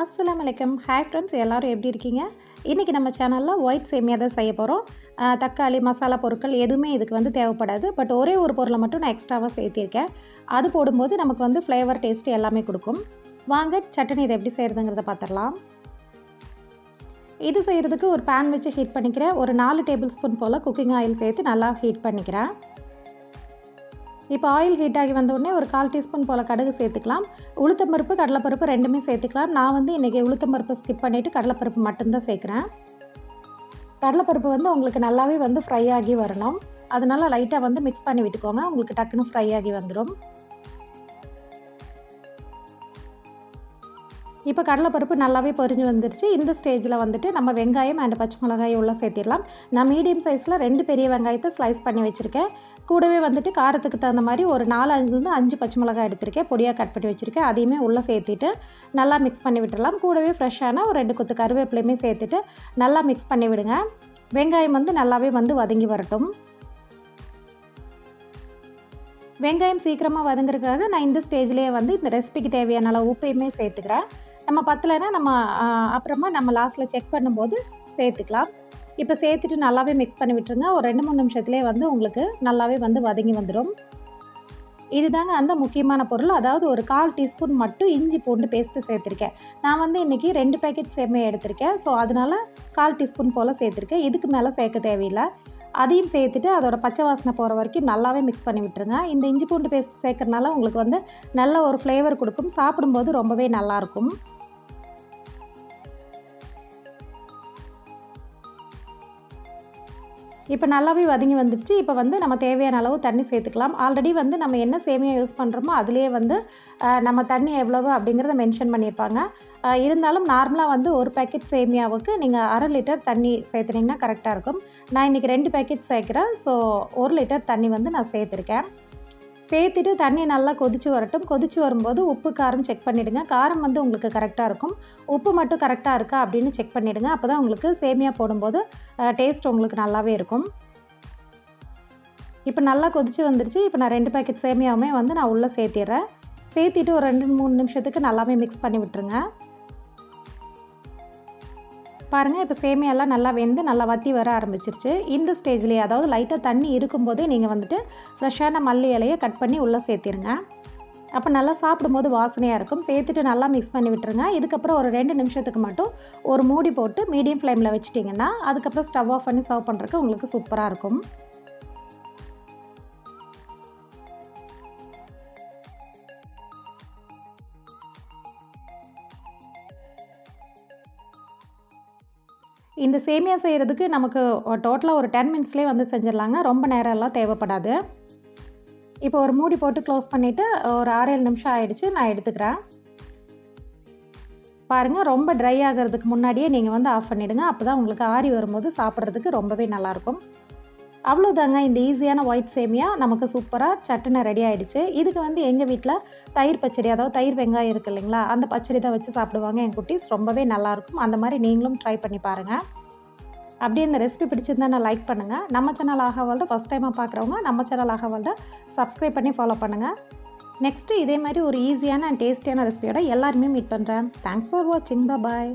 அஸ்ஸலாமு அலைக்கும். Hi friends, எல்லோரும் எப்படி இருக்கீங்க? இன்றைக்கி நம்ம சேனலில் ஒயிட் சேமியா தான் செய்ய போகிறோம். தக்காளி, மசாலா பொருட்கள் எதுவுமே இதுக்கு வந்து தேவைப்படாது. பட் ஒரே ஒரு பொருளை மட்டும் நான் எக்ஸ்ட்ராவாக சேர்த்திருக்கேன். அது போடும்போது நமக்கு வந்து ஃப்ளேவர், டேஸ்ட் எல்லாமே கொடுக்கும். வாங்க சட்னி இதை எப்படி செய்கிறதுங்கிறத பார்த்துடலாம். இது செய்கிறதுக்கு ஒரு பேன் வச்சு ஹீட் பண்ணிக்கிறேன். ஒரு 4 டேபிள் ஸ்பூன் போல் குக்கிங் ஆயில் சேர்த்து நல்லா ஹீட் பண்ணிக்கிறேன். இப்போ ஆயில் ஹீட் ஆகி வந்தோடனே ஒரு 1/4 டீஸ்பூன் போல் கடுகு சேர்த்துக்கலாம். உளுத்தம்பருப்பு, கடலைப்பருப்பு ரெண்டுமே சேர்த்துக்கலாம். நான் வந்து இன்றைக்கி உளுத்தம்பருப்பு ஸ்கிப் பண்ணிவிட்டு கடலைப்பருப்பு மட்டும்தான் சேர்க்குறேன். கடலைப்பருப்பு வந்து உங்களுக்கு நல்லாவே வந்து ஃப்ரை ஆகி வரணும். அதனால் லைட்டாக வந்து மிக்ஸ் பண்ணி விட்டுக்கோங்க. உங்களுக்கு டக்குன்னு ஃப்ரை ஆகி வந்துடும். இப்போ கடலைப்பருப்பு நல்லாவே பொரிஞ்சு வந்துருச்சு. இந்த ஸ்டேஜில் வந்துட்டு நம்ம வெங்காயம் அண்ட் பச்சை மிளகாய் உள்ள சேர்த்திடலாம். நான் மீடியம் சைஸில் 2 பெரிய வெங்காயத்தை ஸ்லைஸ் பண்ணி வச்சுருக்கேன். கூடவே வந்துட்டு காரத்துக்கு தகுந்த மாதிரி ஒரு 4-5 பச்சை மிளகாய் எடுத்திருக்கேன். பொடியாக கட் பண்ணி வச்சுருக்கேன். அதையுமே உள்ளே சேர்த்துட்டு நல்லா மிக்ஸ் பண்ணி விட்டுடலாம். கூடவே ஃப்ரெஷ்ஷான ஒரு 2 கொத்து கருவேப்பிலையுமே சேர்த்துட்டு நல்லா மிக்ஸ் பண்ணி விடுங்க. வெங்காயம் வந்து நல்லாவே வந்து வதங்கி வரட்டும். வெங்காயம் சீக்கிரமாக வதங்குறதுக்காக நான் இந்த ஸ்டேஜ்லேயே வந்து இந்த ரெசிபிக்கு தேவையான அளவு உப்பையுமே சேர்த்துக்கிறேன். நம்ம பத்தலைன்னா அப்புறமா நம்ம லாஸ்ட்டில் செக் பண்ணும்போது சேர்த்துக்கலாம். இப்போ சேர்த்துட்டு நல்லாவே மிக்ஸ் பண்ணி விட்டுருங்க. ஒரு 2-3 நிமிஷத்துலேயே வந்து உங்களுக்கு நல்லாவே வந்து வதங்கி வந்துடும். இதுதாங்க அந்த முக்கியமான பொருள். அதாவது ஒரு 1/4 டீஸ்பூன் மட்டும் இஞ்சி பூண்டு பேஸ்ட்டு சேர்த்துருக்கேன். நான் வந்து இன்றைக்கி 2 பேக்கெட் சேமியா எடுத்திருக்கேன். ஸோ அதனால் 1/4 டீஸ்பூன் போல் சேர்த்துருக்கேன். இதுக்கு மேலே சேர்க்க தேவையில்லை. அதையும் சேர்த்துட்டு அதோட பச்சை வாசனை போகிற வரைக்கும் நல்லாவே மிக்ஸ் பண்ணி விட்டுருங்க. இந்த இஞ்சி பூண்டு பேஸ்ட் சேர்க்கறனால உங்களுக்கு வந்து நல்ல ஒரு ஃப்ளேவர் கொடுக்கும். சாப்பிடும்போது ரொம்பவே நல்லாயிருக்கும். இப்போ நல்லாவே வதங்கி வந்துடுச்சு. இப்போ வந்து நம்ம தேவையான அளவு தண்ணி சேர்த்துக்கலாம். ஆல்ரெடி வந்து நம்ம என்ன சேமியா யூஸ் பண்ணுறோமோ அதிலே வந்து நம்ம தண்ணி எவ்வளவு அப்படிங்கிறத மென்ஷன் பண்ணியிருப்பாங்க. இருந்தாலும் நார்மலாக வந்து ஒரு பேக்கெட் சேமியாவுக்கு நீங்கள் 1/2 லிட்டர் தண்ணி சேர்த்துனீங்கன்னா கரெக்டாக இருக்கும். நான் இன்றைக்கி 2 பேக்கெட் சேர்க்குறேன். ஸோ 1 லிட்டர் தண்ணி வந்து நான் சேர்த்துருக்கேன். சேர்த்துட்டு தண்ணி நல்லா கொதித்து வரட்டும். கொதித்து வரும்போது உப்பு, காரம் செக் பண்ணிவிடுங்க. காரம் வந்து உங்களுக்கு கரெக்டாக இருக்கும். உப்பு மட்டும் கரெக்டாக இருக்கா அப்படின்னு செக் பண்ணிவிடுங்க. அப்போ தான் உங்களுக்கு சேமியா போடும்போது டேஸ்ட் உங்களுக்கு நல்லாவே இருக்கும். இப்போ நல்லா கொதித்து வந்துருச்சு. இப்போ நான் 2 பேக்கெட் சேமியாவுமே வந்து நான் உள்ளே சேர்த்திடுறேன். சேர்த்திட்டு ஒரு 2-3 நிமிஷத்துக்கு நல்லாவே மிக்ஸ் பண்ணி விட்டுருங்க. பாருங்கள், இப்போ சேமியாலாம் நல்லா வெந்து நல்லா வற்றி வர ஆரம்பிச்சிருச்சு. இந்த ஸ்டேஜ்லேயே, அதாவது லைட்டாக தண்ணி இருக்கும்போதே நீங்கள் வந்துட்டு ஃப்ரெஷ்ஷான மல்லி இலையை கட் பண்ணி உள்ளே சேர்த்திருங்க. அப்போ நல்லா சாப்பிடும்போது வாசனையாக இருக்கும். சேர்த்துட்டு நல்லா மிக்ஸ் பண்ணி விட்டுருங்க. இதுக்கப்புறம் ஒரு 2 நிமிஷத்துக்கு மட்டும் ஒரு மூடி போட்டு மீடியம் ஃப்ளேமில் வச்சுட்டிங்கன்னா அதுக்கப்புறம் ஸ்டவ் ஆஃப் பண்ணி சர்வ் பண்ணுறதுக்கு உங்களுக்கு சூப்பராக இருக்கும். இந்த சேமியா செய்கிறதுக்கு நமக்கு டோட்டலாக ஒரு 10 மினிட்ஸ்லேயே வந்து செஞ்சிடலாங்க. ரொம்ப நேரம்லாம் தேவைப்படாது. இப்போ ஒரு மூடி போட்டு க்ளோஸ் பண்ணிவிட்டு ஒரு 6-7 நிமிஷம் ஆகிடுச்சு. நான் எடுத்துக்கிறேன். பாருங்கள், ரொம்ப ட்ரை ஆகிறதுக்கு முன்னாடியே நீங்கள் வந்து ஆஃப் பண்ணிவிடுங்க. அப்போ தான் உங்களுக்கு ஆறி வரும்போது சாப்பிட்றதுக்கு ரொம்பவே நல்லாயிருக்கும். அவ்வளோதாங்க, இந்த ஈஸியான ஒயிட் சேமியா நமக்கு சூப்பராக சட்டுன்னு ரெடி ஆகிடுச்சு. இதுக்கு வந்து எங்கள் வீட்டில் தயிர் பச்சடி, அதாவது தயிர் வெங்காயம் இருக்குது இல்லைங்களா, அந்த பச்சடி தான் வச்சு சாப்பிடுவாங்க என் குட்டீஸ். ரொம்பவே நல்லாயிருக்கும். அந்த மாதிரி நீங்களும் ட்ரை பண்ணி பாருங்கள். அப்படியே இந்த ரெசிபி பிடிச்சிருந்தா நான் லைக் பண்ணுங்கள். நம்ம சேனல் ஆஹா வேர்ல்டை ஃபஸ்ட் டைமாக பார்க்குறவங்க நம்ம சேனல் ஆஹா வேர்ல்டை சப்ஸ்கிரைப் பண்ணி ஃபாலோ பண்ணுங்கள். நெக்ஸ்ட்டு இதே மாதிரி ஒரு ஈஸியான அண்ட் டேஸ்டியான ரெசிபியோட எல்லாருமே மீட் பண்ணுறேன். தேங்க்ஸ் ஃபார் வாட்சிங். பாய்.